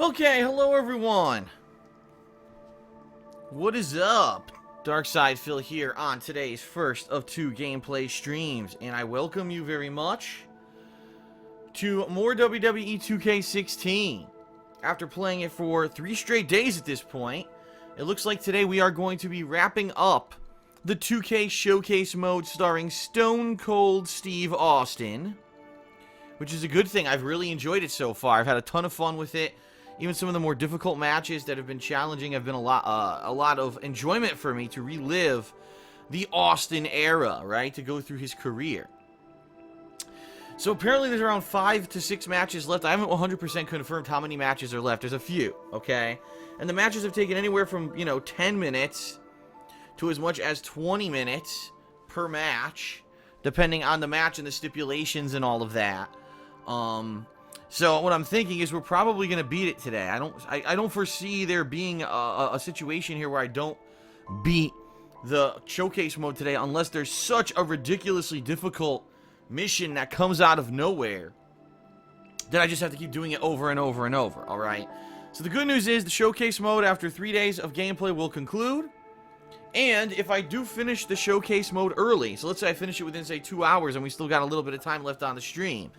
Okay, hello everyone. What is up? Darkside Phil here on today's first of two gameplay streams, and I welcome you very much to more WWE 2K16. After playing it for 3 straight days at this point, it looks like today we are going to be wrapping up the 2K Showcase mode starring Stone Cold Steve Austin, which is a good thing. I've really enjoyed it so far. I've had a ton of fun with it. Even some of the more difficult matches that have been challenging have been a lot of enjoyment for me to relive the Austin era, right? To go through his career. So apparently there's around 5 to 6 matches left. I haven't 100% confirmed how many matches are left. There's a few, okay? And the matches have taken anywhere from, 10 minutes to as much as 20 minutes per match, depending on the match and the stipulations and all of that. So what I'm thinking is we're probably going to beat it today. I don't foresee there being a situation here where I don't beat the showcase mode today unless there's such a ridiculously difficult mission that comes out of nowhere that I just have to keep doing it over and over and over, alright? So the good news is the showcase mode after 3 days of gameplay will conclude. And if I do finish the showcase mode early, so let's say I finish it within, say, 2 hours and we still got a little bit of time left on the stream,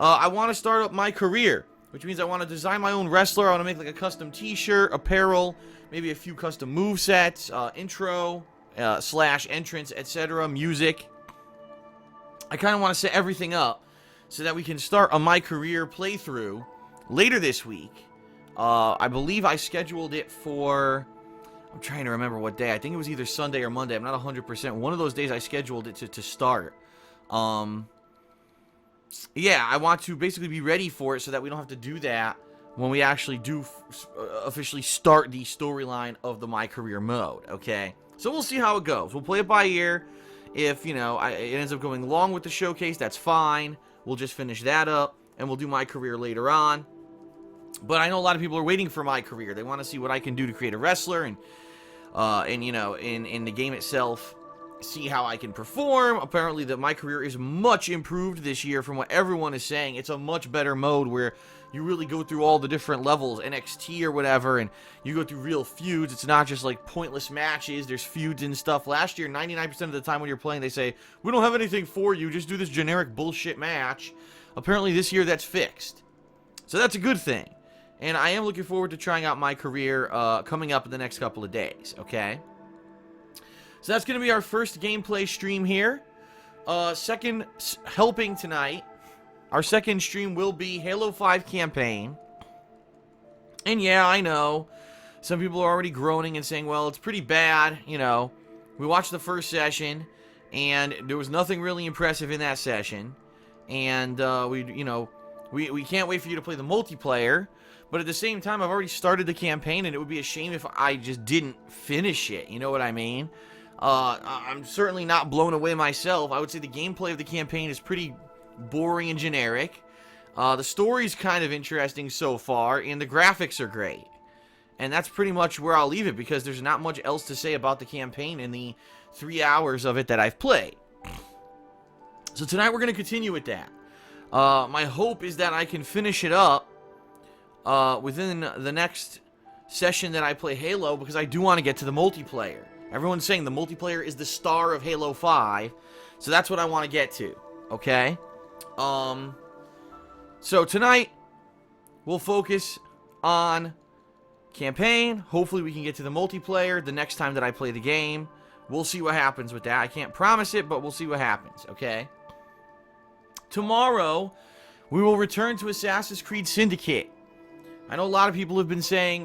I want to start up my career, which means I want to design my own wrestler. I want to make like a custom t-shirt, apparel, maybe a few custom movesets, intro, slash entrance, etc., music. I kind of want to set everything up so that we can start a my career playthrough later this week. I believe I scheduled it for, I'm trying to remember what day. I think it was either Sunday or Monday. I'm not 100%. One of those days I scheduled it to start. Yeah, I want to basically be ready for it so that we don't have to do that when we actually do officially start the storyline of the My Career mode, okay? So we'll see how it goes. We'll play it by ear. If, it ends up going long with the showcase, that's fine. We'll just finish that up, and we'll do My Career later on. But I know a lot of people are waiting for My Career. They want to see what I can do to create a wrestler, and in the game itself, see how I can perform. Apparently My Career is much improved this year from what everyone is saying. It's a much better mode where you really go through all the different levels, NXT or whatever, and you go through real feuds. It's not just like pointless matches. There's feuds and stuff. Last year, 99% of the time when you're playing, they say, we don't have anything for you, just do this generic bullshit match. Apparently this year that's fixed. So that's a good thing. And I am looking forward to trying out My Career coming up in the next couple of days, okay? So that's going to be our first gameplay stream here. Second helping tonight. Our second stream will be Halo 5 campaign. And yeah, I know. Some people are already groaning and saying, well, it's pretty bad. We watched the first session, and there was nothing really impressive in that session. And we can't wait for you to play the multiplayer. But at the same time, I've already started the campaign, and it would be a shame if I just didn't finish it. You know what I mean? I'm certainly not blown away myself. I would say the gameplay of the campaign is pretty boring and generic. The story's kind of interesting so far, and the graphics are great. And that's pretty much where I'll leave it, because there's not much else to say about the campaign in the 3 hours of it that I've played. So tonight we're going to continue with that. My hope is that I can finish it up within the next session that I play Halo, because I do want to get to the multiplayer. Everyone's saying the multiplayer is the star of Halo 5, so that's what I want to get to, okay? So tonight, we'll focus on campaign. Hopefully we can get to the multiplayer the next time that I play the game. We'll see what happens with that. I can't promise it, but we'll see what happens, okay? Tomorrow, we will return to Assassin's Creed Syndicate. I know a lot of people have been saying,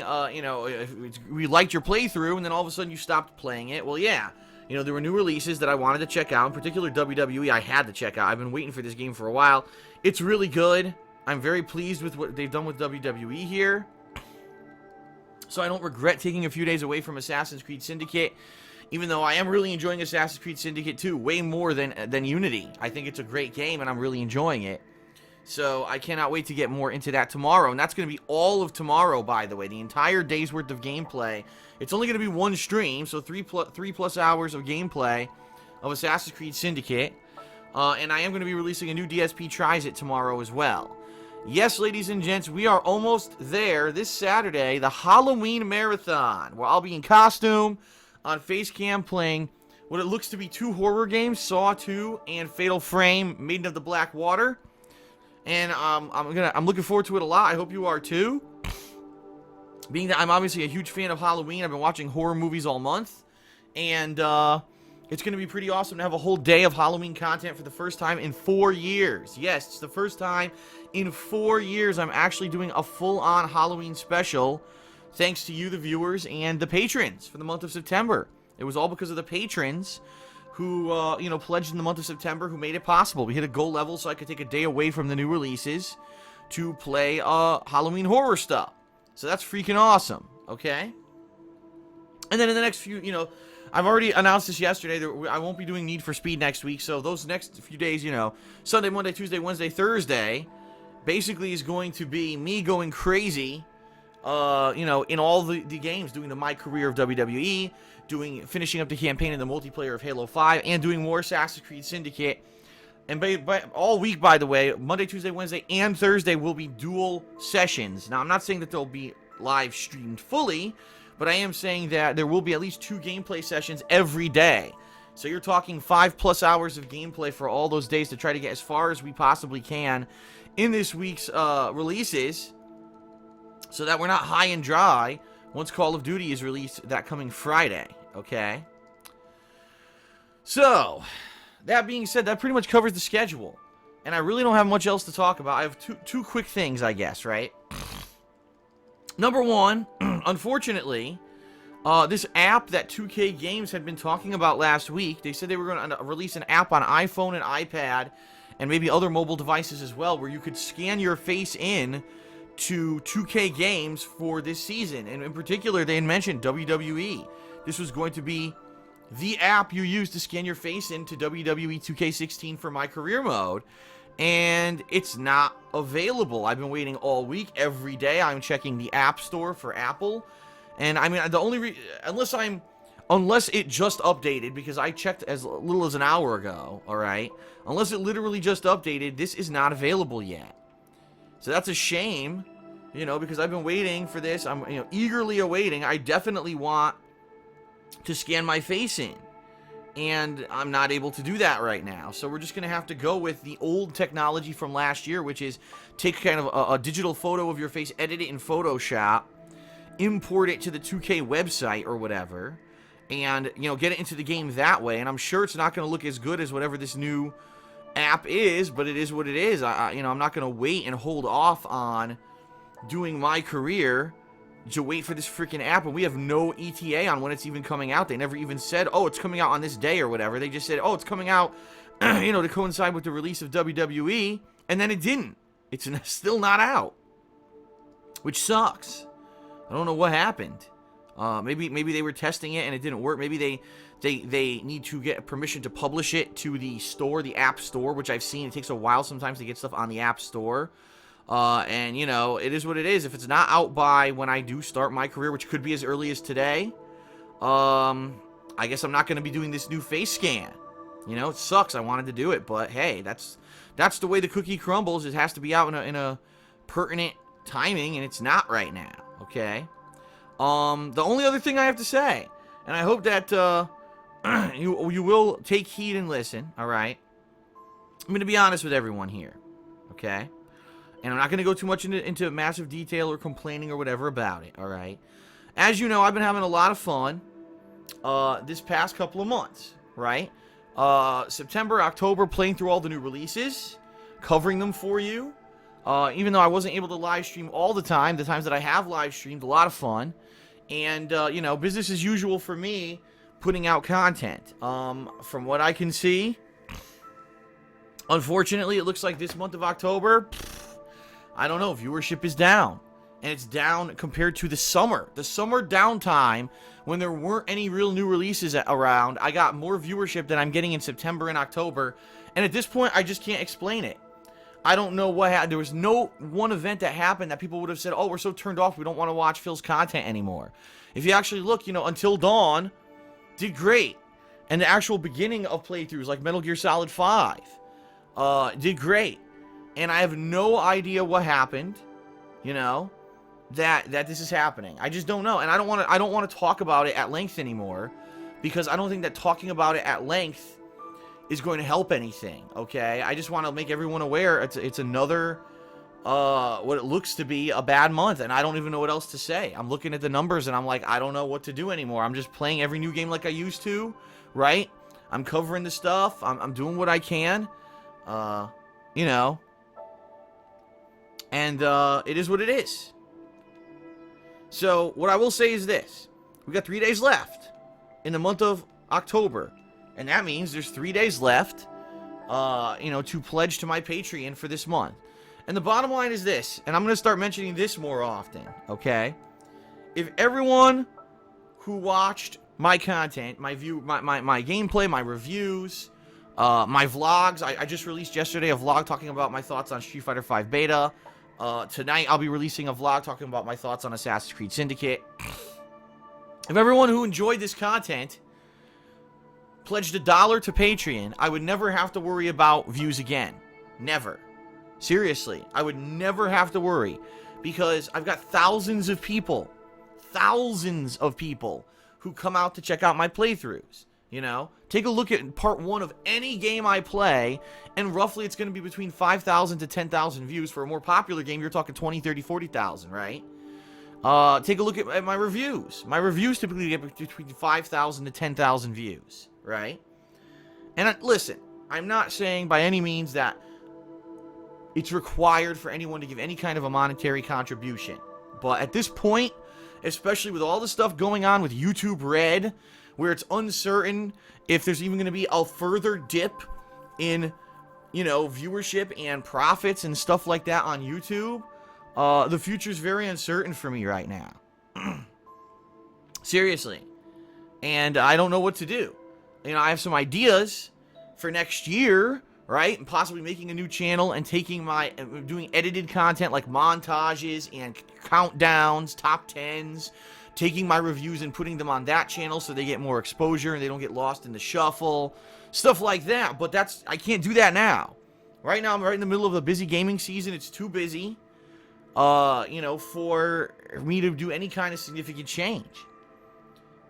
we liked your playthrough, and then all of a sudden you stopped playing it. Well, yeah. There were new releases that I wanted to check out. In particular, WWE, I had to check out. I've been waiting for this game for a while. It's really good. I'm very pleased with what they've done with WWE here. So I don't regret taking a few days away from Assassin's Creed Syndicate, even though I am really enjoying Assassin's Creed Syndicate 2 way more than Unity. I think it's a great game, and I'm really enjoying it. So I cannot wait to get more into that tomorrow. And that's going to be all of tomorrow, by the way. The entire day's worth of gameplay. It's only going to be one stream, so 3 plus hours of gameplay of Assassin's Creed Syndicate. And I am going to be releasing a new DSP Tries It tomorrow as well. Yes, ladies and gents, we are almost there this Saturday, the Halloween Marathon, where I'll be in costume on Facecam playing what it looks to be 2 horror games, Saw 2 and Fatal Frame, Maiden of the Black Water. And I'm looking forward to it a lot. I hope you are too. Being that I'm obviously a huge fan of Halloween, I've been watching horror movies all month. And it's going to be pretty awesome to have a whole day of Halloween content for the first time in 4 years. Yes, it's the first time in 4 years I'm actually doing a full-on Halloween special, thanks to you, the viewers, and the patrons for the month of September. It was all because of the patrons who, pledged in the month of September, who made it possible. We hit a goal level so I could take a day away from the new releases to play Halloween horror stuff. So that's freaking awesome, okay? And then in the next few, I've already announced this yesterday that I won't be doing Need for Speed next week. So those next few days, Sunday, Monday, Tuesday, Wednesday, Thursday, basically is going to be me going crazy, in all the games, doing the My Career of WWE, finishing up the campaign in the multiplayer of Halo 5, and doing more Assassin's Creed Syndicate. And by all week, by the way, Monday, Tuesday, Wednesday, and Thursday will be dual sessions. Now, I'm not saying that they'll be live streamed fully, but I am saying that there will be at least 2 gameplay sessions every day. So you're talking 5+ hours of gameplay for all those days to try to get as far as we possibly can in this week's releases, so that we're not high and dry once Call of Duty is released that coming Friday, okay? So, that being said, that pretty much covers the schedule. And I really don't have much else to talk about. I have two quick things, I guess, right? Number one, unfortunately, this app that 2K Games had been talking about last week, they said they were going to release an app on iPhone and iPad, and maybe other mobile devices as well, where you could scan your face in to 2K Games for this season. And in particular, they had mentioned WWE. This was going to be the app you use to scan your face into WWE 2K16 for My Career mode. And it's not available. I've been waiting all week. Every day I'm checking the App Store for Apple. And I mean, the only unless it just updated, because I checked as little as an hour ago, all right? Unless it literally just updated, this is not available yet. So that's a shame, because I've been waiting for this. I'm, eagerly awaiting. I definitely want to scan my face in, and I'm not able to do that right now. So we're just going to have to go with the old technology from last year, which is take kind of a digital photo of your face, edit it in Photoshop, import it to the 2K website or whatever, and, get it into the game that way. And I'm sure it's not going to look as good as whatever this new app is, but it is what it is. I'm not going to wait and hold off on doing My Career to wait for this freaking app, and we have no ETA on when it's even coming out. They never even said, oh, it's coming out on this day or whatever. They just said, oh, it's coming out, to coincide with the release of WWE, and then it didn't. It's still not out, which sucks. I don't know what happened. Maybe they were testing it and it didn't work. Maybe they need to get permission to publish it to the store, the App Store, which I've seen. It takes a while sometimes to get stuff on the App Store. And, it is what it is. If it's not out by when I do start My Career, which could be as early as today, I guess I'm not going to be doing this new face scan. It sucks. I wanted to do it, but hey, that's the way the cookie crumbles. It has to be out in a pertinent timing, and it's not right now, okay? The only other thing I have to say, and I hope that you will take heed and listen, all right? I'm going to be honest with everyone here, okay? And I'm not going to go too much into massive detail or complaining or whatever about it, all right? As you know, I've been having a lot of fun this past couple of months, right? September, October, playing through all the new releases, covering them for you. Even though I wasn't able to live stream all the time, the times that I have live streamed, a lot of fun. And, business as usual for me, putting out content. From what I can see, unfortunately, it looks like this month of October, I don't know, viewership is down. And it's down compared to the summer. The summer downtime, when there weren't any real new releases around, I got more viewership than I'm getting in September and October. And at this point, I just can't explain it. I don't know what happened. There was no one event that happened that people would have said, oh, we're so turned off, we don't want to watch Phil's content anymore. If you actually look, Until Dawn did great. And the actual beginning of playthroughs, like Metal Gear Solid 5, did great. and I have no idea what happened, you know, that this is happening. I just don't know, and I don't want to talk about it at length anymore, because I don't think that talking about it at length is going to help anything. Okay, I just want to make everyone aware it's another what it looks to be a bad month, and I don't even know what else to say. I'm looking at the numbers and I'm like, I don't know what to do anymore. I'm just playing every new game like I used to, right? I'm covering the stuff. I'm doing what I can, you know, and it is what it is. So what I will say is this: we got 3 days left in the month of October, and that means there's 3 days left, you know, to pledge to my Patreon for this month. And the bottom line is this, and I'm going to start mentioning this more often, okay? If everyone who watched my content, my gameplay, my reviews, my vlogs, I just released yesterday a vlog talking about my thoughts on Street Fighter V Beta. Tonight I'll be releasing a vlog talking about my thoughts on Assassin's Creed Syndicate. If everyone who enjoyed this content pledged $1 to Patreon, I would never have to worry about views again. Never. Seriously, I would never have to worry, because I've got thousands of people who come out to check out my playthroughs. You know, take a look at part 1 of any game I play, and roughly it's going to be between 5,000 to 10,000 views. For a more popular game, you're talking 20, 30, 40,000, right? Take a look at my reviews. My reviews typically get between 5,000 to 10,000 views, right? And listen, I'm not saying by any means that it's required for anyone to give any kind of a monetary contribution. But at this point, especially with all the stuff going on with YouTube Red, where it's uncertain if there's even going to be a further dip in, you know, viewership and profits and stuff like that on YouTube, the future's very uncertain for me right now. Seriously. And I don't know what to do. You know, I have some ideas for next year, right? And possibly making a new channel and taking doing edited content like montages and countdowns, top 10s, taking my reviews and putting them on that channel so they get more exposure and they don't get lost in the shuffle, stuff like that. But I can't do that now. Right now, I'm right in the middle of a busy gaming season. It's too busy, you know, for me to do any kind of significant change.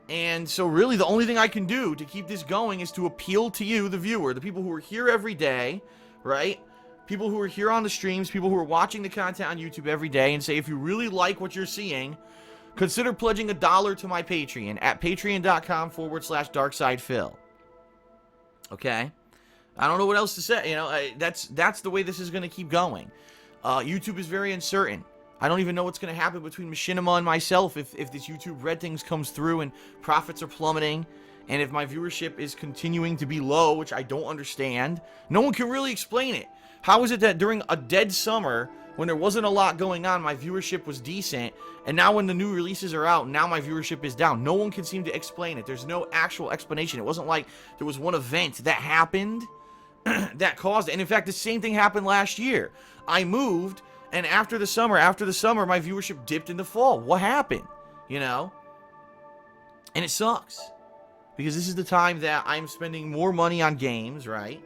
And so really the only thing I can do to keep this going is to appeal to you, the viewer, the people who are here every day, right? People who are here on the streams, people who are watching the content on YouTube every day, and say, if you really like what you're seeing, consider pledging $1 to my Patreon at patreon.com/darksidephil. Okay? I don't know what else to say. You know, that's the way this is going to keep going. YouTube is very uncertain. I don't even know what's going to happen between Machinima and myself if this YouTube Red things comes through and profits are plummeting, and if my viewership is continuing to be low, which I don't understand. No one can really explain it. How is it that during a dead summer, when there wasn't a lot going on, my viewership was decent, and now when the new releases are out, now my viewership is down? No one can seem to explain it. There's no actual explanation. It wasn't like there was one event that happened that caused it. And in fact, the same thing happened last year. I moved, and after the summer, my viewership dipped in the fall. What happened? You know? And it sucks. Because this is the time that I'm spending more money on games, right?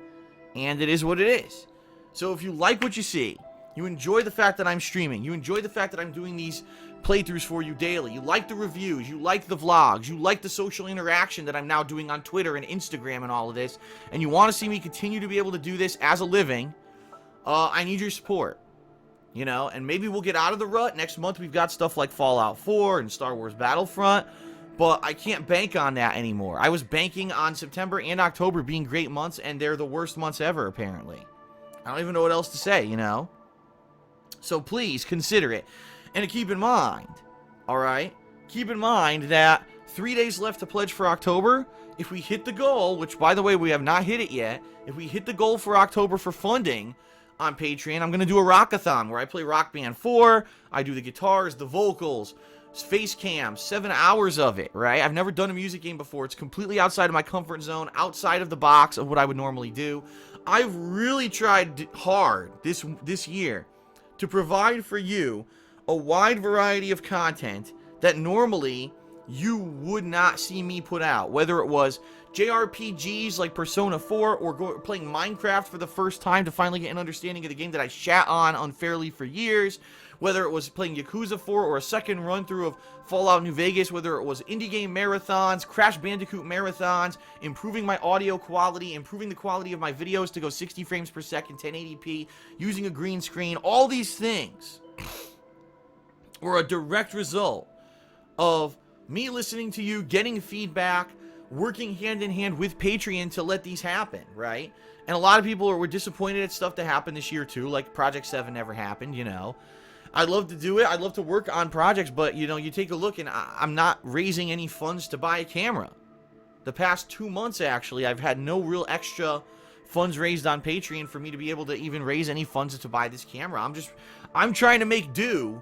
And it is what it is. So if you like what you see, you enjoy the fact that I'm streaming, you enjoy the fact that I'm doing these playthroughs for you daily, you like the reviews, you like the vlogs, you like the social interaction that I'm now doing on Twitter and Instagram and all of this, and you want to see me continue to be able to do this as a living, I need your support. You know, and maybe we'll get out of the rut. Next month we've got stuff like Fallout 4 and Star Wars Battlefront, but I can't bank on that anymore. I was banking on September and October being great months, and they're the worst months ever, apparently. I don't even know what else to say, you know? So please consider it. And keep in mind, alright? Keep in mind that 3 days left to pledge for October. If we hit the goal, which by the way, we have not hit it yet, if we hit the goal for October for funding on Patreon, I'm going to do a rockathon where I play Rock Band 4, I do the guitars, the vocals, face cam, 7 hours of it, right? I've never done a music game before. It's completely outside of my comfort zone, outside of the box of what I would normally do. I've really tried hard this year to provide for you a wide variety of content that normally you would not see me put out, whether it was JRPGs like Persona 4 or playing Minecraft for the first time to finally get an understanding of the game that I shat on unfairly for years, whether it was playing Yakuza 4 or a second run through of Fallout New Vegas, whether it was indie game marathons, Crash Bandicoot marathons, improving my audio quality, improving the quality of my videos to go 60 frames per second, 1080p, using a green screen, all these things were a direct result of me listening to you, getting feedback, working hand in hand with Patreon to let these happen, right? And a lot of people were disappointed at stuff that happened this year too, like Project 7 never happened, you know. I'd love to do it. I'd love to work on projects, but, you know, you take a look and I'm not raising any funds to buy a camera. The past 2 months, actually, I've had no real extra funds raised on Patreon for me to be able to even raise any funds to buy this camera. I'm trying to make do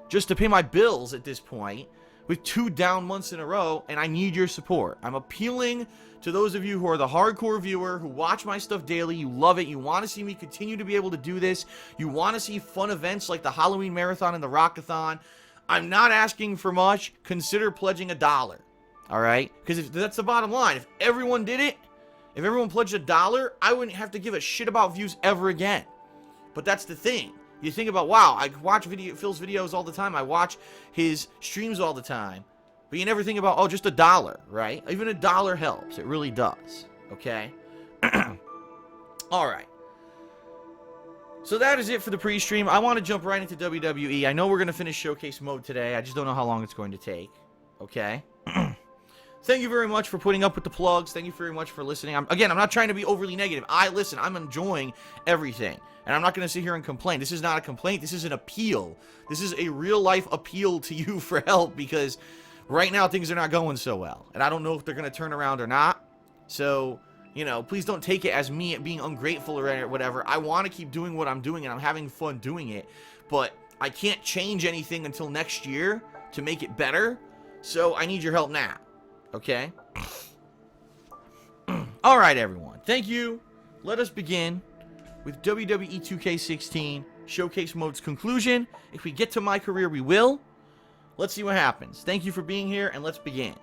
just to pay my bills at this point with 2 down months in a row, and I need your support. I'm appealing to those of you who are the hardcore viewer, who watch my stuff daily, you love it, you want to see me continue to be able to do this, you want to see fun events like the Halloween Marathon and the Rockathon. I'm not asking for much. Consider pledging $1, all right? Because that's the bottom line. If everyone did it, if everyone pledged $1, I wouldn't have to give a shit about views ever again. But that's the thing. You think about, wow, I watch Phil's videos all the time. I watch his streams all the time. But you never think about, oh, just $1, right? Even $1 helps. It really does, okay? All right. So that is it for the pre-stream. I want to jump right into WWE. I know we're going to finish Showcase Mode today. I just don't know how long it's going to take, okay? Thank you very much for putting up with the plugs. Thank you very much for listening. Again, I'm not trying to be overly negative. Listen, I'm enjoying everything. And I'm not going to sit here and complain. This is not a complaint. This is an appeal. This is a real-life appeal to you for help because right now things are not going so well. And I don't know if they're going to turn around or not. So, you know, please don't take it as me being ungrateful or whatever. I want to keep doing what I'm doing, and I'm having fun doing it. But I can't change anything until next year to make it better. So I need your help now. Okay? Alright, everyone. Thank you. Let us begin with WWE 2K16 Showcase Mode's conclusion. If we get to my career, we will. Let's see what happens. Thank you for being here, and let's begin.